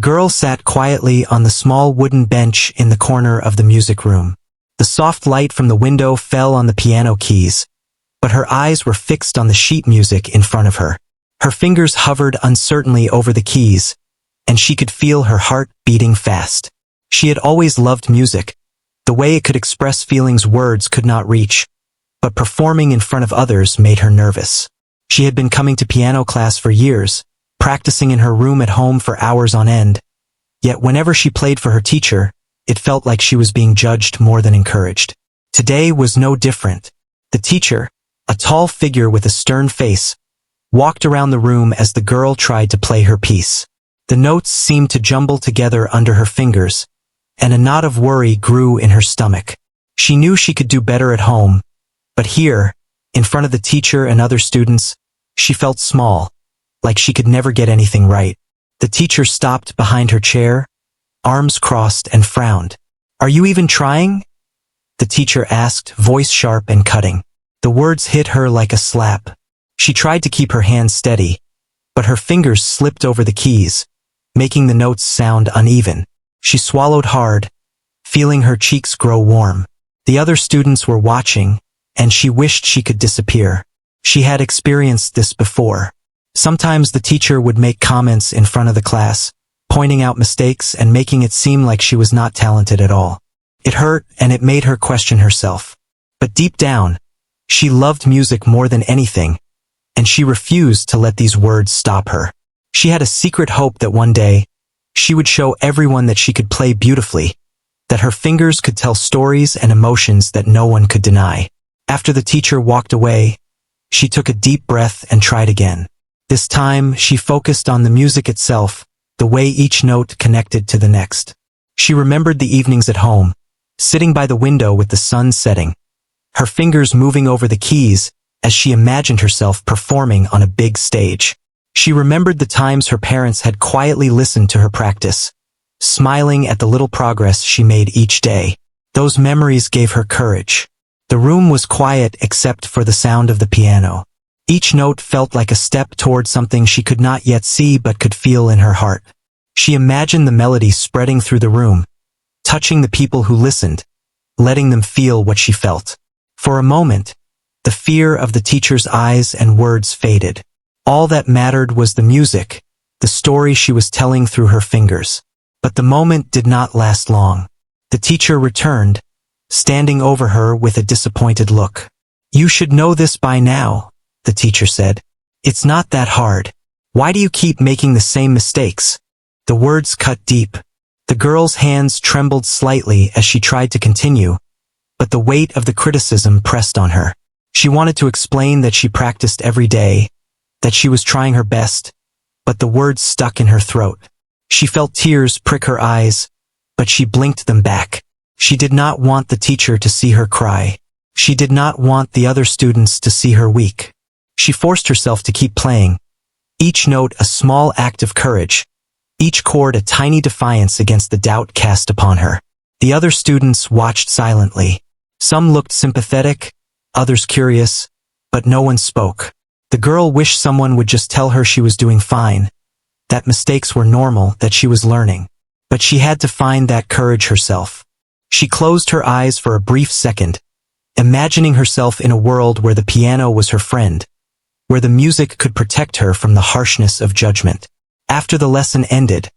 girl sat quietly on the small wooden bench in the corner of the music room. The soft light from the window fell on the piano keys, but her eyes were fixed on the sheet music in front of her. Her fingers hovered uncertainly over the keys, and she could feel her heart beating fast. She had always loved music, the way it could express feelings words could not reach, but performing in front of others made her nervous. She had been coming to piano class for years, practicing in her room at home for hours on end. Yet whenever she played for her teacher, it felt like she was being judged more than encouraged. Today was no different. The teacher, a tall figure with a stern face, walked around the room as the girl tried to play her piece. The notes seemed to jumble together under her fingers, and a knot of worry grew in her stomach. She knew she could do better at home, but here, in front of the teacher and other students, she felt small, like she could never get anything right. The teacher stopped behind her chair, arms crossed, and frowned. "Are you even trying?" the teacher asked, voice sharp and cutting. The words hit her like a slap. She tried to keep her hands steady, but her fingers slipped over the keys, making the notes sound uneven. She swallowed hard, feeling her cheeks grow warm. The other students were watching, and she wished she could disappear. She had experienced this before. Sometimes the teacher would make comments in front of the class, pointing out mistakes and making it seem like she was not talented at all. It hurt, and it made her question herself. But deep down, she loved music more than anything, and she refused to let these words stop her. She had a secret hope that one day, she would show everyone that she could play beautifully, that her fingers could tell stories and emotions that no one could deny. After the teacher walked away, she took a deep breath and tried again. This time, she focused on the music itself, the way each note connected to the next. She remembered the evenings at home, sitting by the window with the sun setting, her fingers moving over the keys as she imagined herself performing on a big stage. She remembered the times her parents had quietly listened to her practice, smiling at the little progress she made each day. Those memories gave her courage. The room was quiet except for the sound of the piano. Each note felt like a step toward something she could not yet see but could feel in her heart. She imagined the melody spreading through the room, touching the people who listened, letting them feel what she felt. For a moment, the fear of the teacher's eyes and words faded. All that mattered was the music, the story she was telling through her fingers. But the moment did not last long. The teacher returned, standing over her with a disappointed look. "You should know this by now," the teacher said. "It's not that hard. Why do you keep making the same mistakes?" The words cut deep. The girl's hands trembled slightly as she tried to continue, but the weight of the criticism pressed on her. She wanted to explain that she practiced every day, that she was trying her best, but the words stuck in her throat. She felt tears prick her eyes, but she blinked them back. She did not want the teacher to see her cry. She did not want the other students to see her weak. She forced herself to keep playing, each note a small act of courage, each chord a tiny defiance against the doubt cast upon her. The other students watched silently. Some looked sympathetic, others curious, but no one spoke. The girl wished someone would just tell her she was doing fine, that mistakes were normal, that she was learning. But she had to find that courage herself. She closed her eyes for a brief second, imagining herself in a world where the piano was her friend, where the music could protect her from the harshness of judgment. After the lesson ended,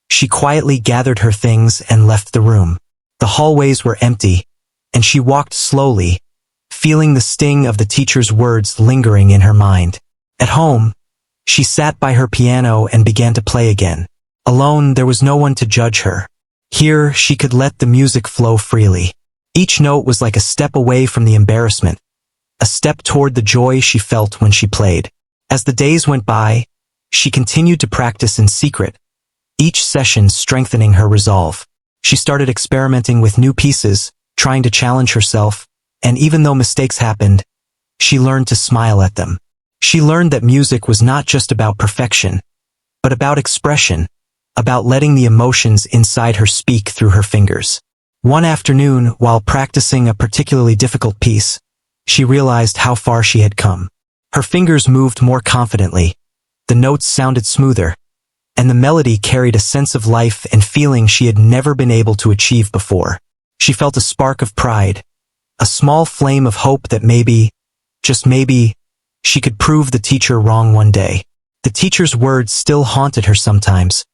she quietly gathered her things and left the room. The hallways were empty, and she walked slowly, feeling the sting of the teacher's words lingering in her mind. At home, she sat by her piano and began to play again. Alone, there was no one to judge her. Here, she could let the music flow freely. Each note was like a step away from the embarrassment, a step toward the joy she felt when she played. As the days went by, she continued to practice in secret, each session strengthening her resolve. She started experimenting with new pieces, trying to challenge herself, and even though mistakes happened, she learned to smile at them. She learned that music was not just about perfection, but about expression, about letting the emotions inside her speak through her fingers. One afternoon, while practicing a particularly difficult piece, she realized how far she had come. Her fingers moved more confidently, the notes sounded smoother, and the melody carried a sense of life and feeling she had never been able to achieve before. She felt a spark of pride, a small flame of hope that maybe, just maybe, she could prove the teacher wrong one day. The teacher's words still haunted her sometimes,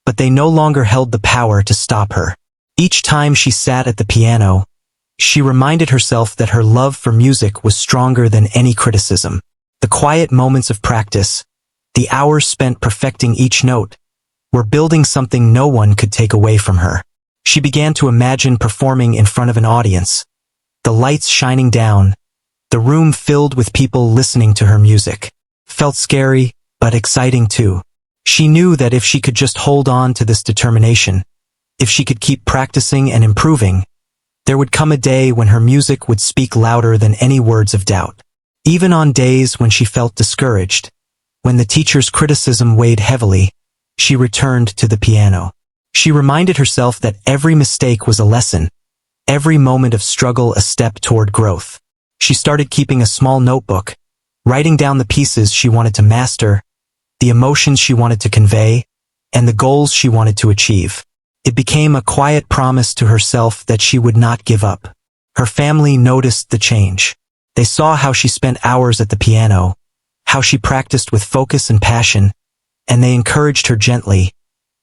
but they no longer held the power to stop her. Each time she sat at the piano, she reminded herself that her love for music was stronger than any criticism. The quiet moments of practice, the hours spent perfecting each note, were building something no one could take away from her. She began to imagine performing in front of an audience, the lights shining down, the room filled with people listening to her music. Felt scary, but exciting too. She knew that if she could just hold on to this determination, if she could keep practicing and improving, there would come a day when her music would speak louder than any words of doubt. Even on days when she felt discouraged, when the teacher's criticism weighed heavily, she returned to the piano. She reminded herself that every mistake was a lesson, every moment of struggle a step toward growth. She started keeping a small notebook, writing down the pieces she wanted to master, the emotions she wanted to convey, and the goals she wanted to achieve. It became a quiet promise to herself that she would not give up. Her family noticed the change. They saw how she spent hours at the piano, how she practiced with focus and passion, and they encouraged her gently,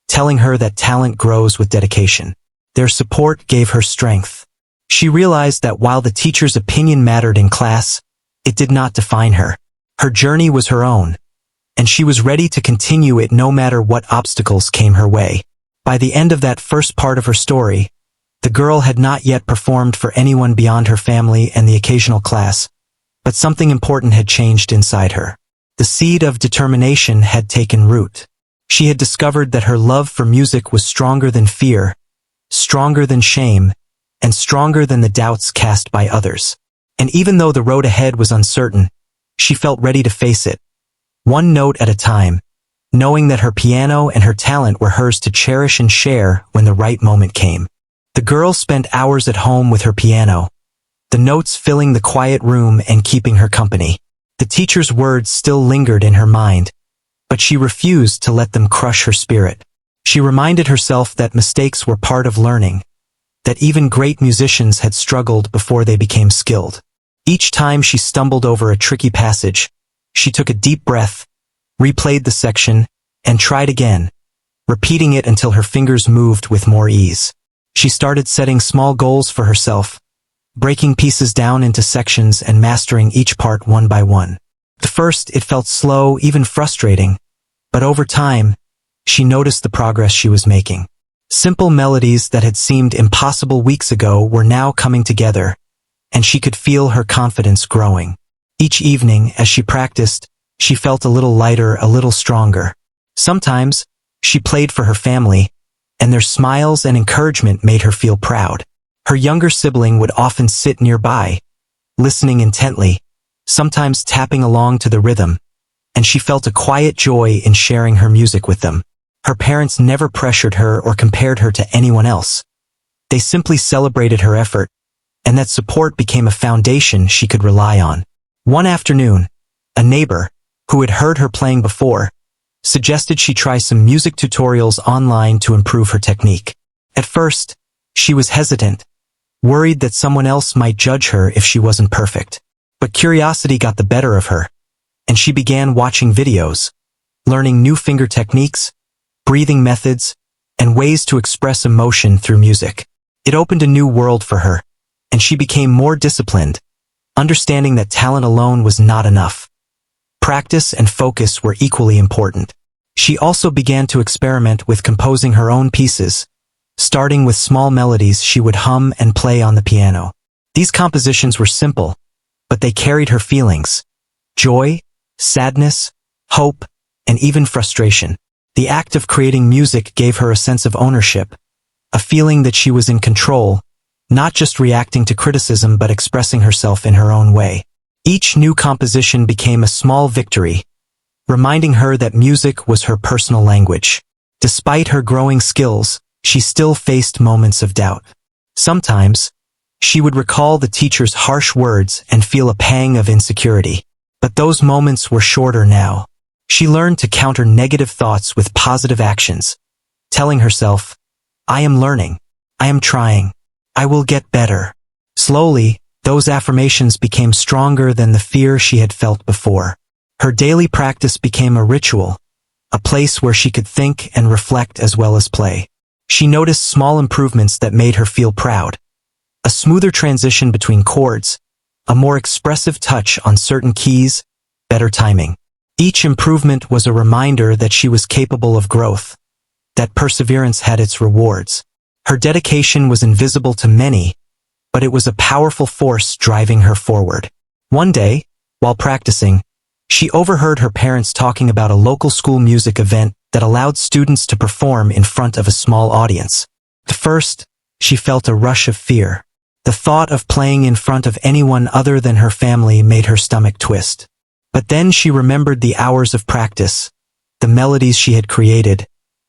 telling her that talent grows with dedication. Their support gave her strength. She realized that while the teacher's opinion mattered in class, it did not define her. Her journey was her own, and she was ready to continue it no matter what obstacles came her way. By the end of that first part of her story, the girl had not yet performed for anyone beyond her family and the occasional class, but something important had changed inside her. The seed of determination had taken root. She had discovered that her love for music was stronger than fear, stronger than shame, and stronger than the doubts cast by others. And even though the road ahead was uncertain, she felt ready to face it, one note at a time, knowing that her piano and her talent were hers to cherish and share when the right moment came. The girl spent hours at home with her piano, the notes filling the quiet room and keeping her company. The teacher's words still lingered in her mind, but she refused to let them crush her spirit. She reminded herself that mistakes were part of learning, that even great musicians had struggled before they became skilled. Each time she stumbled over a tricky passage, she took a deep breath, replayed the section, and tried again, repeating it until her fingers moved with more ease. She started setting small goals for herself, breaking pieces down into sections and mastering each part one by one. At first, it felt slow, even frustrating, but over time, she noticed the progress she was making. Simple melodies that had seemed impossible weeks ago were now coming together, and she could feel her confidence growing. Each evening, as she practiced, she felt a little lighter, a little stronger. Sometimes, she played for her family, and their smiles and encouragement made her feel proud. Her younger sibling would often sit nearby, listening intently, sometimes tapping along to the rhythm, and she felt a quiet joy in sharing her music with them. Her parents never pressured her or compared her to anyone else. They simply celebrated her effort, and that support became a foundation she could rely on. One afternoon, a neighbor, who had heard her playing before, suggested she try some music tutorials online to improve her technique. At first, she was hesitant, worried that someone else might judge her if she wasn't perfect. But curiosity got the better of her, and she began watching videos, learning new finger techniques, breathing methods, and ways to express emotion through music. It opened a new world for her, and she became more disciplined, understanding that talent alone was not enough. Practice and focus were equally important. She also began to experiment with composing her own pieces, starting with small melodies she would hum and play on the piano. These compositions were simple, but they carried her feelings: joy, sadness, hope, and even frustration. The act of creating music gave her a sense of ownership, a feeling that she was in control, not just reacting to criticism but expressing herself in her own way. Each new composition became a small victory, reminding her that music was her personal language. Despite her growing skills, she still faced moments of doubt. Sometimes, she would recall the teacher's harsh words and feel a pang of insecurity. But those moments were shorter now. She learned to counter negative thoughts with positive actions, telling herself, "I am learning. I am trying. I will get better." Slowly, those affirmations became stronger than the fear she had felt before. Her daily practice became a ritual, a place where she could think and reflect as well as play. She noticed small improvements that made her feel proud. A smoother transition between chords, a more expressive touch on certain keys, better timing. Each improvement was a reminder that she was capable of growth, that perseverance had its rewards. Her dedication was invisible to many, but it was a powerful force driving her forward. One day, while practicing, she overheard her parents talking about a local school music event that allowed students to perform in front of a small audience. At first, she felt a rush of fear. The thought of playing in front of anyone other than her family made her stomach twist. But then she remembered the hours of practice, the melodies she had created,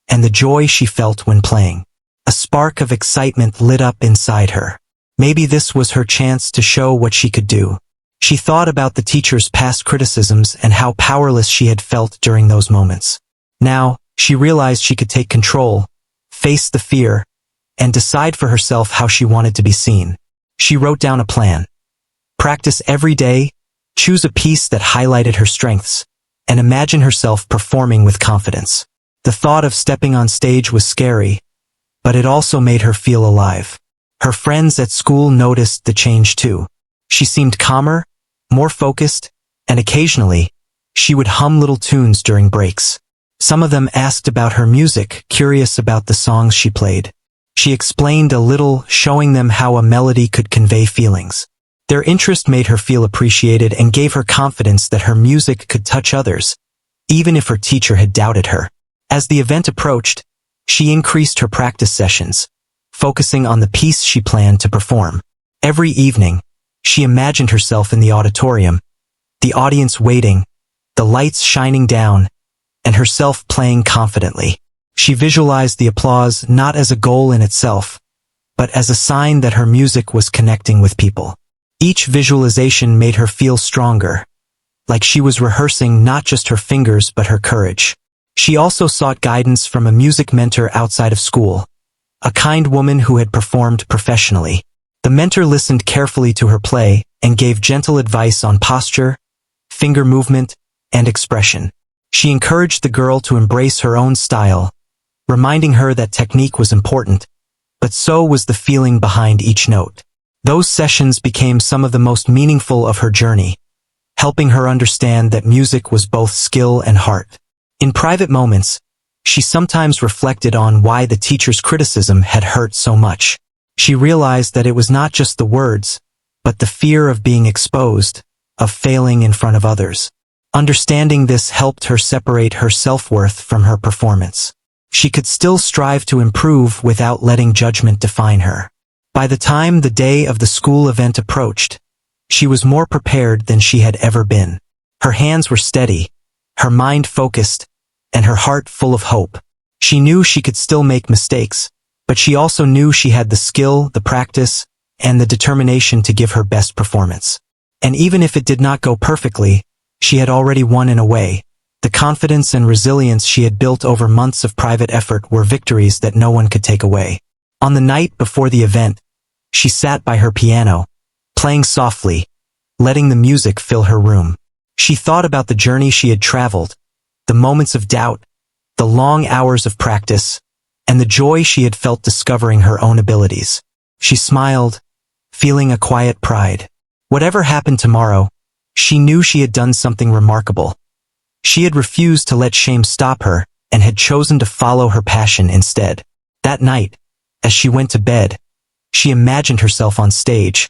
and the joy she felt when playing. A spark of excitement lit up inside her. Maybe this was her chance to show what she could do. She thought about the teacher's past criticisms and how powerless she had felt during those moments. Now, she realized she could take control, face the fear, and decide for herself how she wanted to be seen. She wrote down a plan. Practice every day, choose a piece that highlighted her strengths, and imagine herself performing with confidence. The thought of stepping on stage was scary, but it also made her feel alive. Her friends at school noticed the change too. She seemed calmer, more focused, and occasionally, she would hum little tunes during breaks. Some of them asked about her music, curious about the songs she played. She explained a little, showing them how a melody could convey feelings. Their interest made her feel appreciated and gave her confidence that her music could touch others, even if her teacher had doubted her. As the event approached, she increased her practice sessions, focusing on the piece she planned to perform. Every evening, she imagined herself in the auditorium, the audience waiting, the lights shining down, and herself playing confidently. She visualized the applause not as a goal in itself, but as a sign that her music was connecting with people. Each visualization made her feel stronger, like she was rehearsing not just her fingers but her courage. She also sought guidance from a music mentor outside of school, a kind woman who had performed professionally. The mentor listened carefully to her play and gave gentle advice on posture, finger movement, and expression. She encouraged the girl to embrace her own style, reminding her that technique was important, but so was the feeling behind each note. Those sessions became some of the most meaningful of her journey, helping her understand that music was both skill and heart. In private moments, she sometimes reflected on why the teacher's criticism had hurt so much. She realized that it was not just the words, but the fear of being exposed, of failing in front of others. Understanding this helped her separate her self-worth from her performance. She could still strive to improve without letting judgment define her. By the time the day of the school event approached, she was more prepared than she had ever been. Her hands were steady, her mind focused, and her heart full of hope. She knew she could still make mistakes, but she also knew she had the skill, the practice, and the determination to give her best performance. And even if it did not go perfectly, she had already won in a way. The confidence and resilience she had built over months of private effort were victories that no one could take away. On the night before the event, she sat by her piano, playing softly, letting the music fill her room. She thought about the journey she had traveled, the moments of doubt, the long hours of practice, and the joy she had felt discovering her own abilities. She smiled, feeling a quiet pride. Whatever happened tomorrow, she knew she had done something remarkable. She had refused to let shame stop her and had chosen to follow her passion instead. That night, as she went to bed, she imagined herself on stage,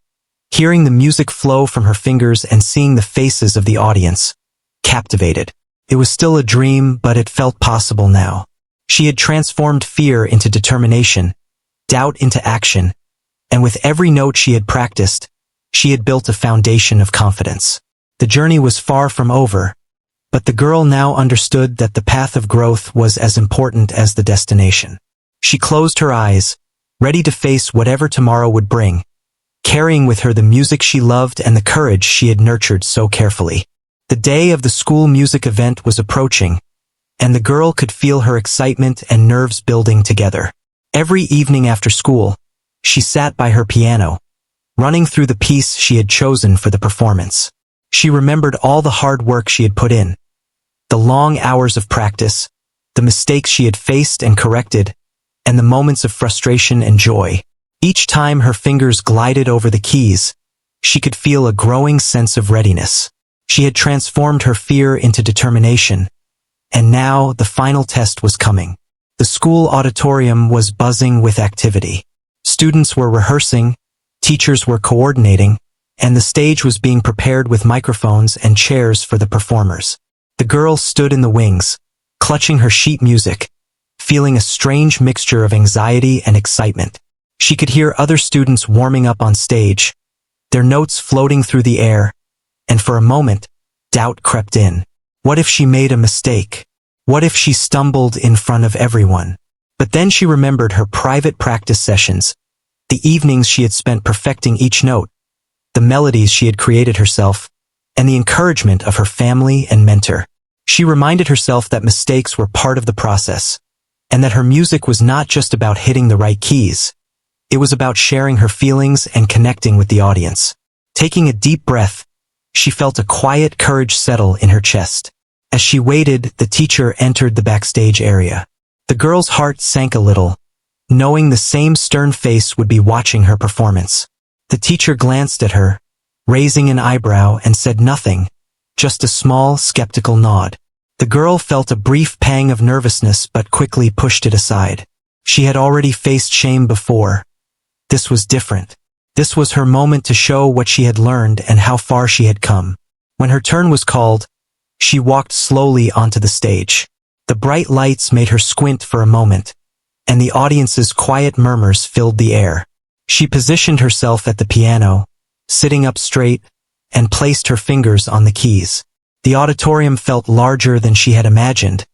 hearing the music flow from her fingers and seeing the faces of the audience, captivated. It was still a dream, but it felt possible now. She had transformed fear into determination, doubt into action, and with every note she had practiced, she had built a foundation of confidence. The journey was far from over, but the girl now understood that the path of growth was as important as the destination. She closed her eyes, ready to face whatever tomorrow would bring, carrying with her the music she loved and the courage she had nurtured so carefully. The day of the school music event was approaching, and the girl could feel her excitement and nerves building together. Every evening after school, she sat by her piano, running through the piece she had chosen for the performance. She remembered all the hard work she had put in, the long hours of practice, the mistakes she had faced and corrected, and the moments of frustration and joy. Each time her fingers glided over the keys, she could feel a growing sense of readiness. She had transformed her fear into determination, and now the final test was coming. The school auditorium was buzzing with activity. Students were rehearsing, teachers were coordinating, and the stage was being prepared with microphones and chairs for the performers. The girl stood in the wings, clutching her sheet music, feeling a strange mixture of anxiety and excitement. She could hear other students warming up on stage, their notes floating through the air, and for a moment, doubt crept in. What if she made a mistake? What if she stumbled in front of everyone? But then she remembered her private practice sessions, the evenings she had spent perfecting each note, the melodies she had created herself, and the encouragement of her family and mentor. She reminded herself that mistakes were part of the process, and that her music was not just about hitting the right keys. It was about sharing her feelings and connecting with the audience. Taking a deep breath, she felt a quiet courage settle in her chest. As she waited, the teacher entered the backstage area. The girl's heart sank a little, knowing the same stern face would be watching her performance. The teacher glanced at her, raising an eyebrow, and said nothing, just a small, skeptical nod. The girl felt a brief pang of nervousness but quickly pushed it aside. She had already faced shame before. This was different. This was her moment to show what she had learned and how far she had come. When her turn was called, she walked slowly onto the stage. The bright lights made her squint for a moment, and the audience's quiet murmurs filled the air. She positioned herself at the piano, sitting up straight, and placed her fingers on the keys. The auditorium felt larger than she had imagined,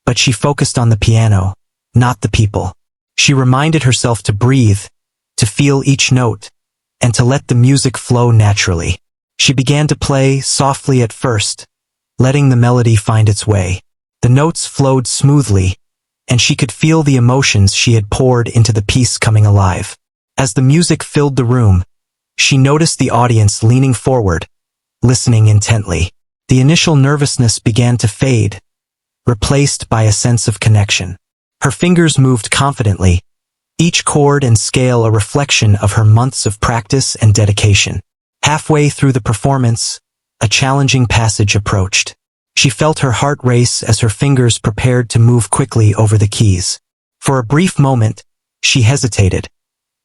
but she focused on the piano, not the people. She reminded herself to breathe, to feel each note, and to let the music flow naturally. She began to play softly at first, letting the melody find its way. The notes flowed smoothly, and she could feel the emotions she had poured into the piece coming alive. As the music filled the room, she noticed the audience leaning forward, listening intently. The initial nervousness began to fade, replaced by a sense of connection. Her fingers moved confidently, each chord and scale a reflection of her months of practice and dedication. Halfway through the performance, a challenging passage approached. She felt her heart race as her fingers prepared to move quickly over the keys. For a brief moment, she hesitated,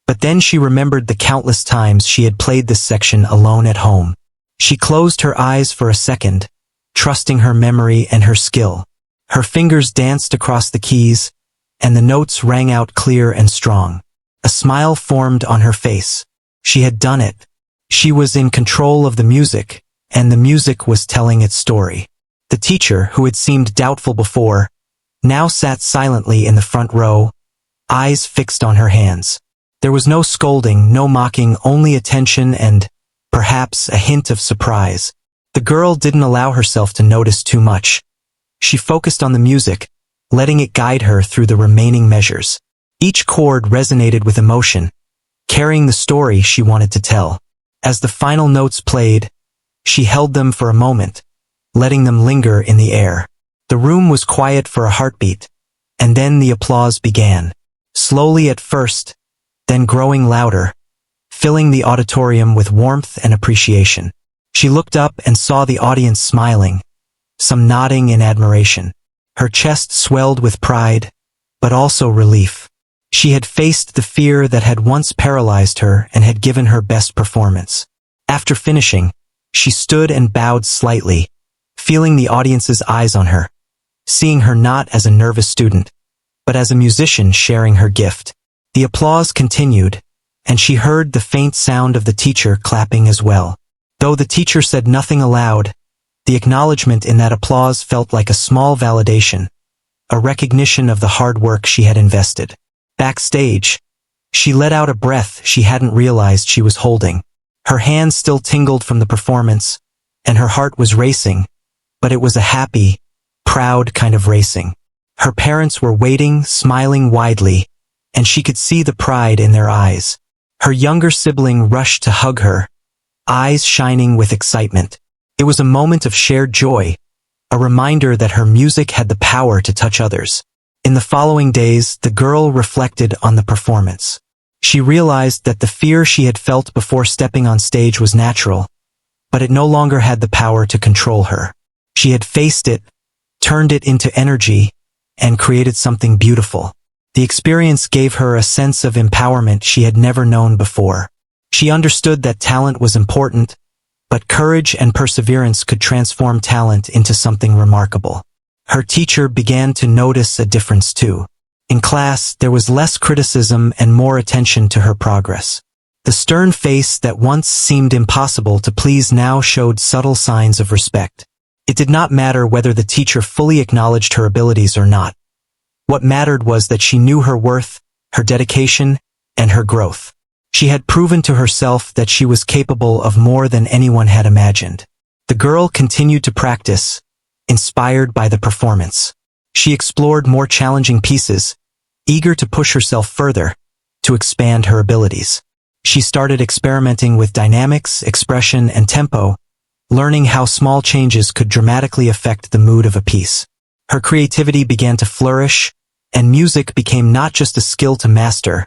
but then she remembered the countless times she had played this section alone at home. She closed her eyes for a second, trusting her memory and her skill. Her fingers danced across the keys, and the notes rang out clear and strong. A smile formed on her face. She had done it. She was in control of the music, and the music was telling its story. The teacher, who had seemed doubtful before, now sat silently in the front row, eyes fixed on her hands. There was no scolding, no mocking, only attention and, perhaps, a hint of surprise. The girl didn't allow herself to notice too much. She focused on the music, letting it guide her through the remaining measures. Each chord resonated with emotion, carrying the story she wanted to tell. As the final notes played, she held them for a moment, letting them linger in the air. The room was quiet for a heartbeat, and then the applause began. Slowly at first, then growing louder, filling the auditorium with warmth and appreciation. She looked up and saw the audience smiling, some nodding in admiration. Her chest swelled with pride, but also relief. She had faced the fear that had once paralyzed her and had given her best performance. After finishing, she stood and bowed slightly, feeling the audience's eyes on her, seeing her not as a nervous student, but as a musician sharing her gift. The applause continued, and she heard the faint sound of the teacher clapping as well. Though the teacher said nothing aloud, the acknowledgement in that applause felt like a small validation, a recognition of the hard work she had invested. Backstage, she let out a breath she hadn't realized she was holding. Her hands still tingled from the performance, and her heart was racing, but it was a happy, proud kind of racing. Her parents were waiting, smiling widely, and she could see the pride in their eyes. Her younger sibling rushed to hug her, eyes shining with excitement. It was a moment of shared joy, a reminder that her music had the power to touch others. In the following days, the girl reflected on the performance. She realized that the fear she had felt before stepping on stage was natural, but it no longer had the power to control her. She had faced it, turned it into energy, and created something beautiful. The experience gave her a sense of empowerment she had never known before. She understood that talent was important, but courage and perseverance could transform talent into something remarkable. Her teacher began to notice a difference too. In class, there was less criticism and more attention to her progress. The stern face that once seemed impossible to please now showed subtle signs of respect. It did not matter whether the teacher fully acknowledged her abilities or not. What mattered was that she knew her worth, her dedication, and her growth. She had proven to herself that she was capable of more than anyone had imagined. The girl continued to practice, inspired by the performance. She explored more challenging pieces, eager to push herself further, to expand her abilities. She started experimenting with dynamics, expression, and tempo, learning how small changes could dramatically affect the mood of a piece. Her creativity began to flourish, and music became not just a skill to master,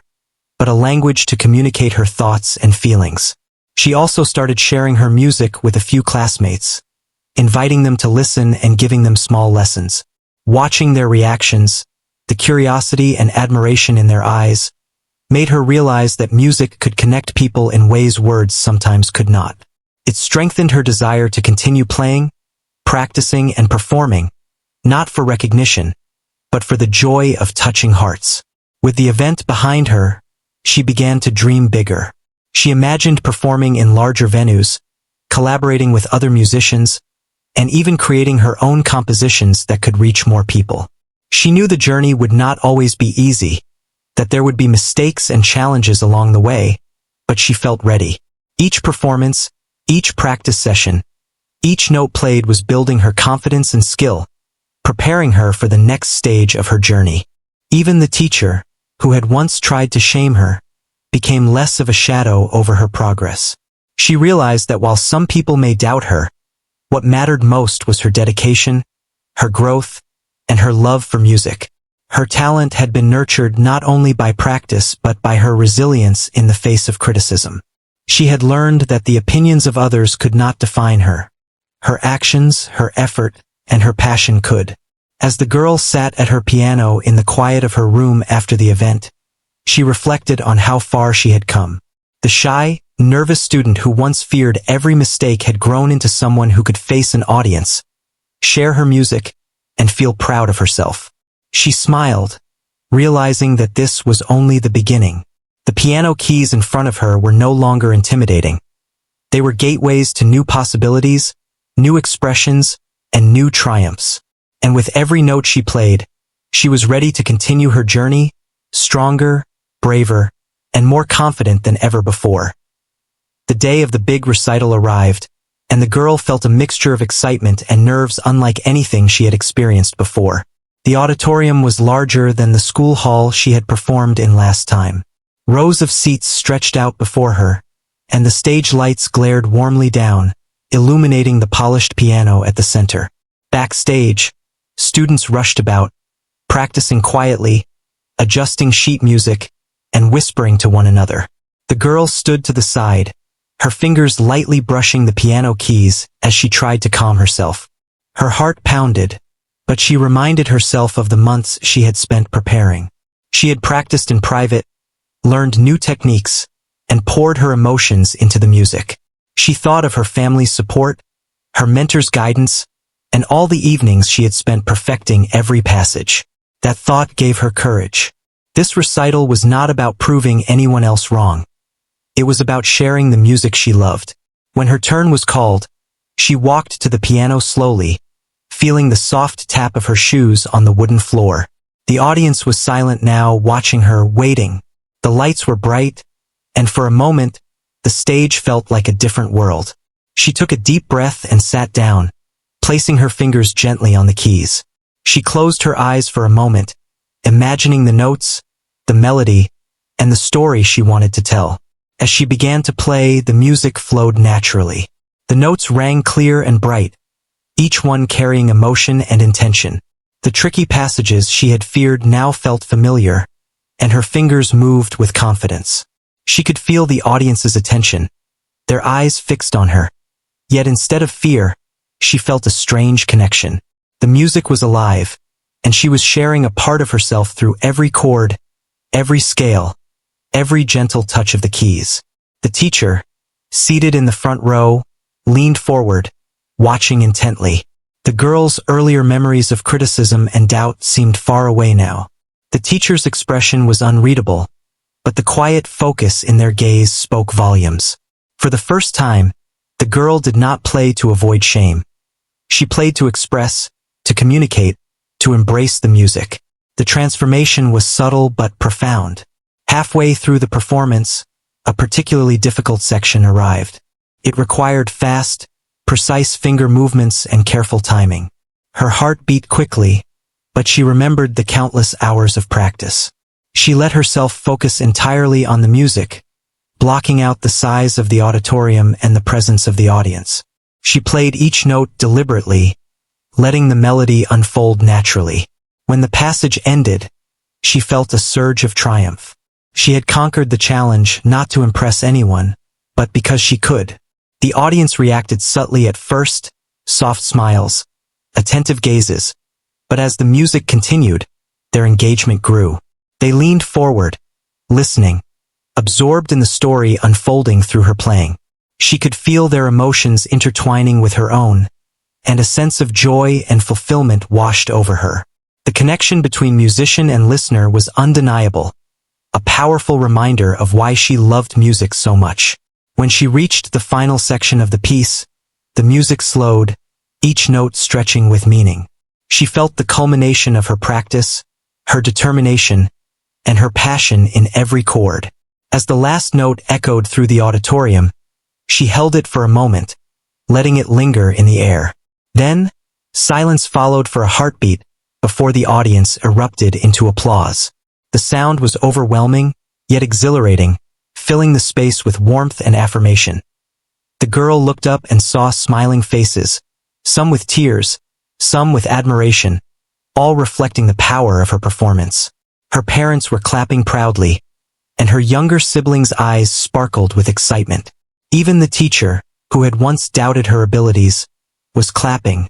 but a language to communicate her thoughts and feelings. She also started sharing her music with a few classmates, inviting them to listen and giving them small lessons. Watching their reactions, the curiosity and admiration in their eyes, made her realize that music could connect people in ways words sometimes could not. It strengthened her desire to continue playing, practicing, and performing, not for recognition, but for the joy of touching hearts. With the event behind her, she began to dream bigger. She imagined performing in larger venues, collaborating with other musicians, and even creating her own compositions that could reach more people. She knew the journey would not always be easy, that there would be mistakes and challenges along the way, but she felt ready. Each performance, each practice session, each note played was building her confidence and skill, preparing her for the next stage of her journey. Even the teacher, who had once tried to shame her, became less of a shadow over her progress. She realized that while some people may doubt her, what mattered most was her dedication, her growth, and her love for music. Her talent had been nurtured not only by practice but by her resilience in the face of criticism. She had learned that the opinions of others could not define her. Her actions, her effort, and her passion could. As the girl sat at her piano in the quiet of her room after the event, she reflected on how far she had come. The shy, nervous student who once feared every mistake had grown into someone who could face an audience, share her music, and feel proud of herself. She smiled, realizing that this was only the beginning. The piano keys in front of her were no longer intimidating. They were gateways to new possibilities, new expressions, and new triumphs. And with every note she played, she was ready to continue her journey, stronger, braver, and more confident than ever before. The day of the big recital arrived, and the girl felt a mixture of excitement and nerves unlike anything she had experienced before. The auditorium was larger than the school hall she had performed in last time. Rows of seats stretched out before her, and the stage lights glared warmly down, illuminating the polished piano at the center. Backstage, students rushed about, practicing quietly, adjusting sheet music, and whispering to one another. The girl stood to the side, her fingers lightly brushing the piano keys as she tried to calm herself. Her heart pounded, but she reminded herself of the months she had spent preparing. She had practiced in private, learned new techniques, and poured her emotions into the music. She thought of her family's support, her mentor's guidance, and all the evenings she had spent perfecting every passage. That thought gave her courage. This recital was not about proving anyone else wrong. It was about sharing the music she loved. When her turn was called, she walked to the piano slowly, feeling the soft tap of her shoes on the wooden floor. The audience was silent now, watching her, waiting. The lights were bright, and for a moment, the stage felt like a different world. She took a deep breath and sat down, placing her fingers gently on the keys. She closed her eyes for a moment, imagining the notes, the melody, and the story she wanted to tell. As she began to play, the music flowed naturally. The notes rang clear and bright, each one carrying emotion and intention. The tricky passages she had feared now felt familiar, and her fingers moved with confidence. She could feel the audience's attention, their eyes fixed on her. Yet instead of fear, she felt a strange connection. The music was alive, and she was sharing a part of herself through every chord, every scale, every gentle touch of the keys. The teacher, seated in the front row, leaned forward, watching intently. The girls' earlier memories of criticism and doubt seemed far away now. The teacher's expression was unreadable, but the quiet focus in their gaze spoke volumes. For the first time, the girl did not play to avoid shame. She played to express, to communicate, to embrace the music. The transformation was subtle but profound. Halfway through the performance, a particularly difficult section arrived. It required fast, precise finger movements and careful timing. Her heart beat quickly, but she remembered the countless hours of practice. She let herself focus entirely on the music, blocking out the size of the auditorium and the presence of the audience. She played each note deliberately, letting the melody unfold naturally. When the passage ended, she felt a surge of triumph. She had conquered the challenge not to impress anyone, but because she could. The audience reacted subtly at first, soft smiles, attentive gazes, but as the music continued, their engagement grew. They leaned forward, listening, absorbed in the story unfolding through her playing. She could feel their emotions intertwining with her own, and a sense of joy and fulfillment washed over her. The connection between musician and listener was undeniable, a powerful reminder of why she loved music so much. When she reached the final section of the piece, the music slowed, each note stretching with meaning. She felt the culmination of her practice, her determination, and her passion in every chord. As the last note echoed through the auditorium, she held it for a moment, letting it linger in the air. Then, silence followed for a heartbeat before the audience erupted into applause. The sound was overwhelming, yet exhilarating, filling the space with warmth and affirmation. The girl looked up and saw smiling faces, some with tears, some with admiration, all reflecting the power of her performance. Her parents were clapping proudly, and her younger siblings' eyes sparkled with excitement. Even the teacher, who had once doubted her abilities, was clapping,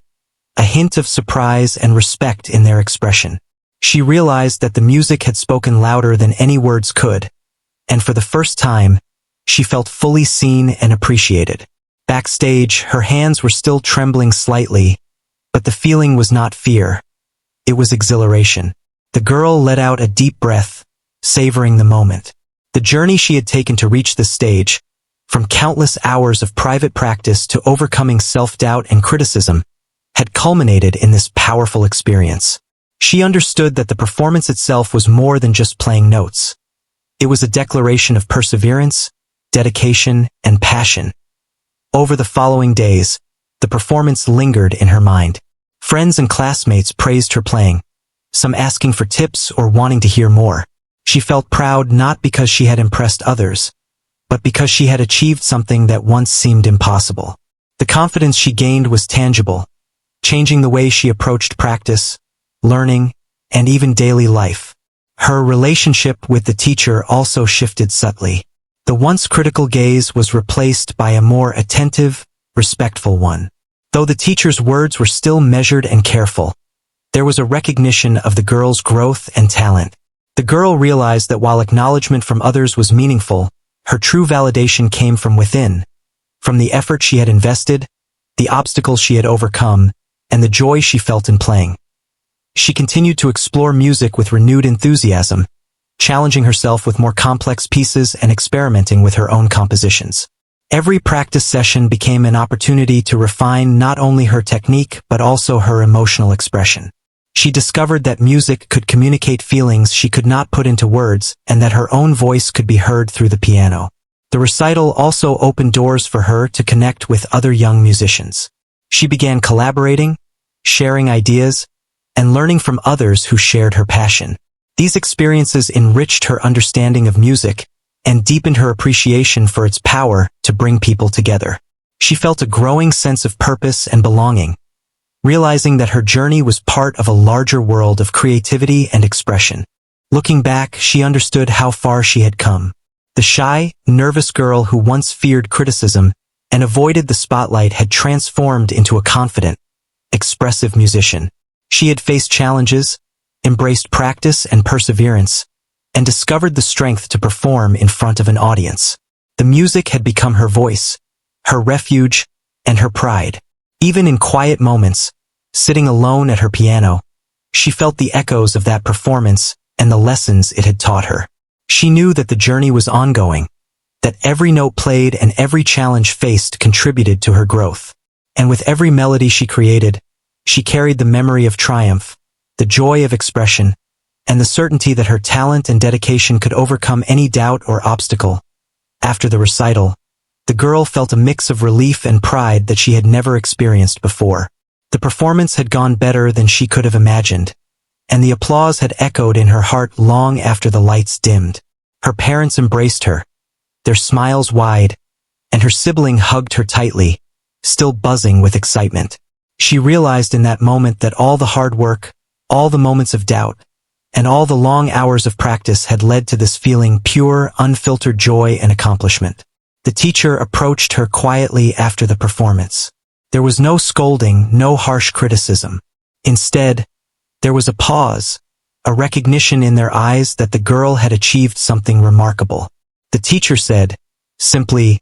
a hint of surprise and respect in their expression. She realized that the music had spoken louder than any words could, and for the first time, she felt fully seen and appreciated. Backstage, her hands were still trembling slightly, but the feeling was not fear. It was exhilaration. The girl let out a deep breath, savoring the moment. The journey she had taken to reach the stage, from countless hours of private practice to overcoming self-doubt and criticism, had culminated in this powerful experience. She understood that the performance itself was more than just playing notes. It was a declaration of perseverance, dedication, and passion. Over the following days, the performance lingered in her mind. Friends and classmates praised her playing, some asking for tips or wanting to hear more. She felt proud not because she had impressed others, but because she had achieved something that once seemed impossible. The confidence she gained was tangible, changing the way she approached practice, learning, and even daily life. Her relationship with the teacher also shifted subtly. The once critical gaze was replaced by a more attentive, respectful one. Though the teacher's words were still measured and careful, there was a recognition of the girl's growth and talent. The girl realized that while acknowledgement from others was meaningful, her true validation came from within, from the effort she had invested, the obstacles she had overcome, and the joy she felt in playing. She continued to explore music with renewed enthusiasm, challenging herself with more complex pieces and experimenting with her own compositions. Every practice session became an opportunity to refine not only her technique but also her emotional expression. She discovered that music could communicate feelings she could not put into words and that her own voice could be heard through the piano. The recital also opened doors for her to connect with other young musicians. She began collaborating, sharing ideas, and learning from others who shared her passion. These experiences enriched her understanding of music and deepened her appreciation for its power to bring people together. She felt a growing sense of purpose and belonging, realizing that her journey was part of a larger world of creativity and expression. Looking back, she understood how far she had come. The shy, nervous girl who once feared criticism and avoided the spotlight had transformed into a confident, expressive musician. She had faced challenges, embraced practice and perseverance, and discovered the strength to perform in front of an audience. The music had become her voice, her refuge, and her pride. Even in quiet moments, sitting alone at her piano, she felt the echoes of that performance and the lessons it had taught her. She knew that the journey was ongoing, that every note played and every challenge faced contributed to her growth. And with every melody she created, she carried the memory of triumph, the joy of expression, and the certainty that her talent and dedication could overcome any doubt or obstacle. After the recital, the girl felt a mix of relief and pride that she had never experienced before. The performance had gone better than she could have imagined, and the applause had echoed in her heart long after the lights dimmed. Her parents embraced her, their smiles wide, and her sibling hugged her tightly, still buzzing with excitement. She realized in that moment that all the hard work, all the moments of doubt, and all the long hours of practice had led to this feeling pure, unfiltered joy and accomplishment. The teacher approached her quietly after the performance. There was no scolding, no harsh criticism. Instead, there was a pause, a recognition in their eyes that the girl had achieved something remarkable. The teacher said, simply,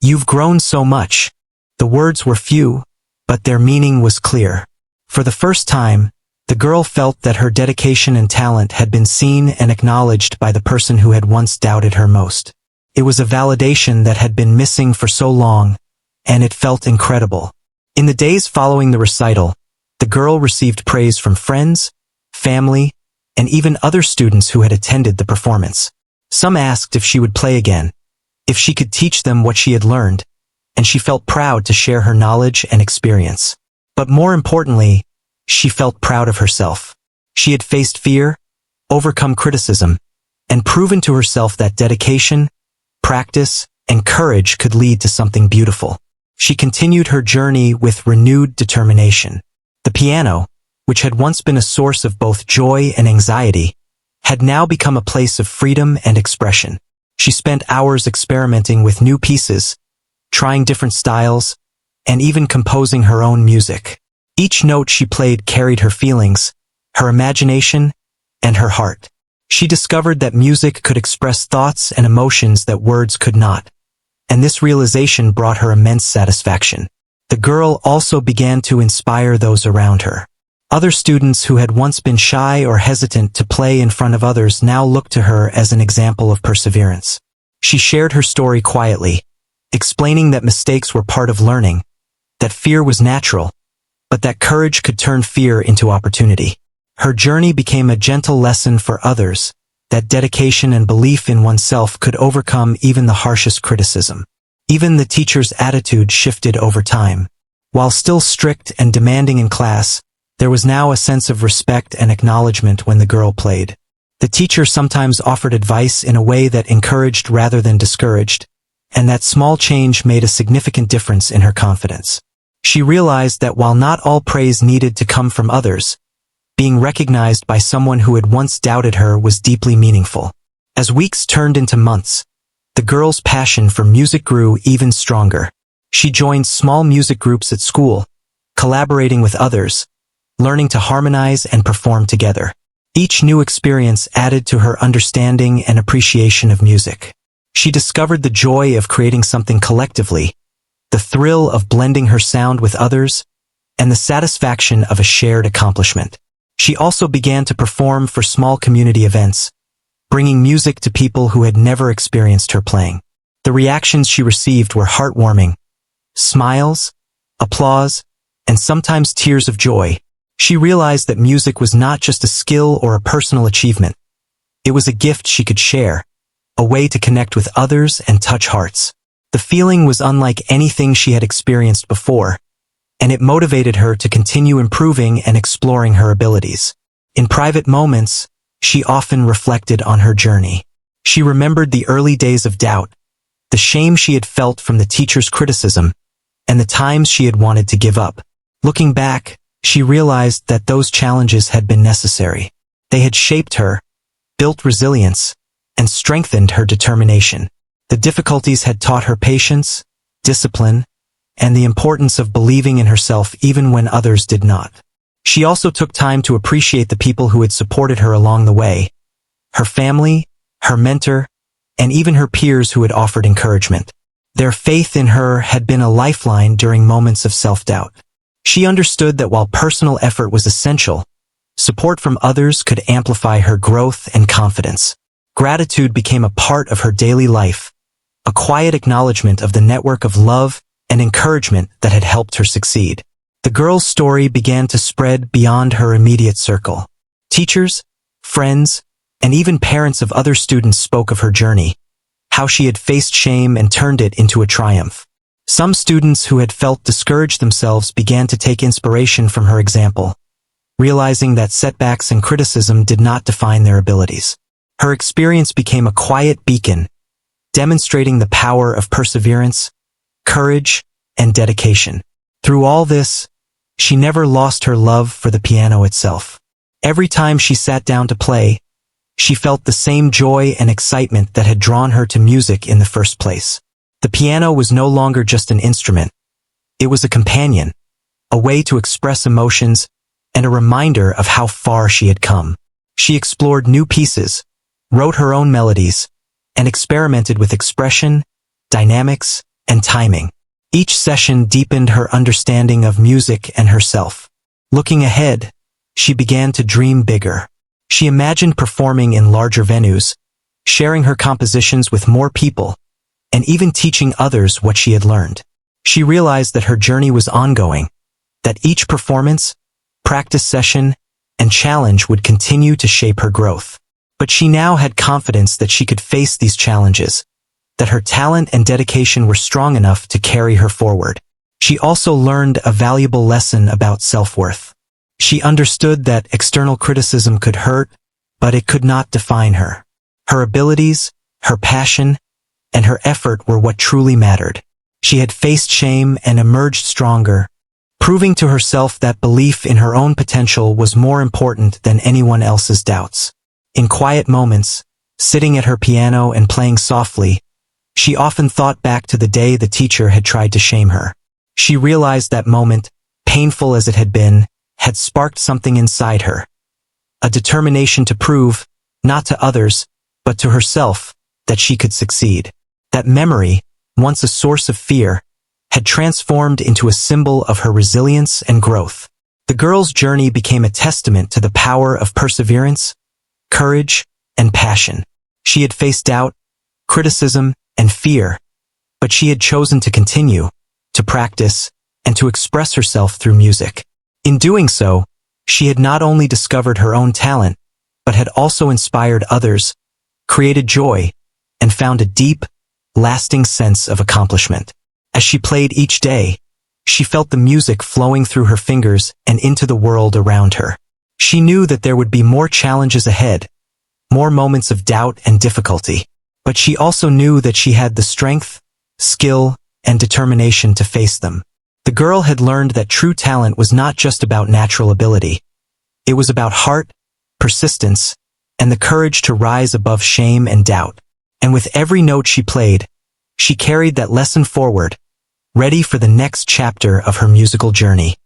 "You've grown so much." The words were few, but their meaning was clear. For the first time, the girl felt that her dedication and talent had been seen and acknowledged by the person who had once doubted her most. It was a validation that had been missing for so long, and it felt incredible. In the days following the recital, the girl received praise from friends, family, and even other students who had attended the performance. Some asked if she would play again, if she could teach them what she had learned, and she felt proud to share her knowledge and experience. But more importantly, she felt proud of herself. She had faced fear, overcome criticism, and proven to herself that dedication, practice, and courage could lead to something beautiful. She continued her journey with renewed determination. The piano, which had once been a source of both joy and anxiety, had now become a place of freedom and expression. She spent hours experimenting with new pieces, trying different styles, and even composing her own music. Each note she played carried her feelings, her imagination, and her heart. She discovered that music could express thoughts and emotions that words could not, and this realization brought her immense satisfaction. The girl also began to inspire those around her. Other students who had once been shy or hesitant to play in front of others now looked to her as an example of perseverance. She shared her story quietly, explaining that mistakes were part of learning, that fear was natural, but that courage could turn fear into opportunity. Her journey became a gentle lesson for others, that dedication and belief in oneself could overcome even the harshest criticism. Even the teacher's attitude shifted over time. While still strict and demanding in class, there was now a sense of respect and acknowledgement when the girl played. The teacher sometimes offered advice in a way that encouraged rather than discouraged, and that small change made a significant difference in her confidence. She realized that while not all praise needed to come from others, being recognized by someone who had once doubted her was deeply meaningful. As weeks turned into months, the girl's passion for music grew even stronger. She joined small music groups at school, collaborating with others, learning to harmonize and perform together. Each new experience added to her understanding and appreciation of music. She discovered the joy of creating something collectively, the thrill of blending her sound with others, and the satisfaction of a shared accomplishment. She also began to perform for small community events, bringing music to people who had never experienced her playing. The reactions she received were heartwarming: smiles, applause, and sometimes tears of joy. She realized that music was not just a skill or a personal achievement. It was a gift she could share, a way to connect with others and touch hearts. The feeling was unlike anything she had experienced before, and it motivated her to continue improving and exploring her abilities. In private moments, she often reflected on her journey. She remembered the early days of doubt, the shame she had felt from the teacher's criticism, and the times she had wanted to give up. Looking back, she realized that those challenges had been necessary. They had shaped her, built resilience, and strengthened her determination. The difficulties had taught her patience, discipline, and the importance of believing in herself even when others did not. She also took time to appreciate the people who had supported her along the way, her family, her mentor, and even her peers who had offered encouragement. Their faith in her had been a lifeline during moments of self-doubt. She understood that while personal effort was essential, support from others could amplify her growth and confidence. Gratitude became a part of her daily life, a quiet acknowledgement of the network of love and encouragement that had helped her succeed. The girl's story began to spread beyond her immediate circle. Teachers, friends, and even parents of other students spoke of her journey, how she had faced shame and turned it into a triumph. Some students who had felt discouraged themselves began to take inspiration from her example, realizing that setbacks and criticism did not define their abilities. Her experience became a quiet beacon, demonstrating the power of perseverance, courage, and dedication. Through all this, she never lost her love for the piano itself. Every time she sat down to play, she felt the same joy and excitement that had drawn her to music in the first place. The piano was no longer just an instrument. It was a companion, a way to express emotions, and a reminder of how far she had come. She explored new pieces, wrote her own melodies, and experimented with expression, dynamics, and timing. Each session deepened her understanding of music and herself. Looking ahead, she began to dream bigger. She imagined performing in larger venues, sharing her compositions with more people, and even teaching others what she had learned. She realized that her journey was ongoing, that each performance, practice session, and challenge would continue to shape her growth. But she now had confidence that she could face these challenges, that her talent and dedication were strong enough to carry her forward. She also learned a valuable lesson about self-worth. She understood that external criticism could hurt, but it could not define her. Her abilities, her passion, and her effort were what truly mattered. She had faced shame and emerged stronger, proving to herself that belief in her own potential was more important than anyone else's doubts. In quiet moments, sitting at her piano and playing softly, she often thought back to the day the teacher had tried to shame her. She realized that moment, painful as it had been, had sparked something inside her. A determination to prove, not to others, but to herself, that she could succeed. That memory, once a source of fear, had transformed into a symbol of her resilience and growth. The girl's journey became a testament to the power of perseverance, courage, and passion. She had faced doubt, criticism, and fear, but she had chosen to continue, to practice, and to express herself through music. In doing so, she had not only discovered her own talent, but had also inspired others, created joy, and found a deep, lasting sense of accomplishment. As she played each day, she felt the music flowing through her fingers and into the world around her. She knew that there would be more challenges ahead, more moments of doubt and difficulty, but she also knew that she had the strength, skill, and determination to face them. The girl had learned that true talent was not just about natural ability. It was about heart, persistence, and the courage to rise above shame and doubt. And with every note she played, she carried that lesson forward, ready for the next chapter of her musical journey.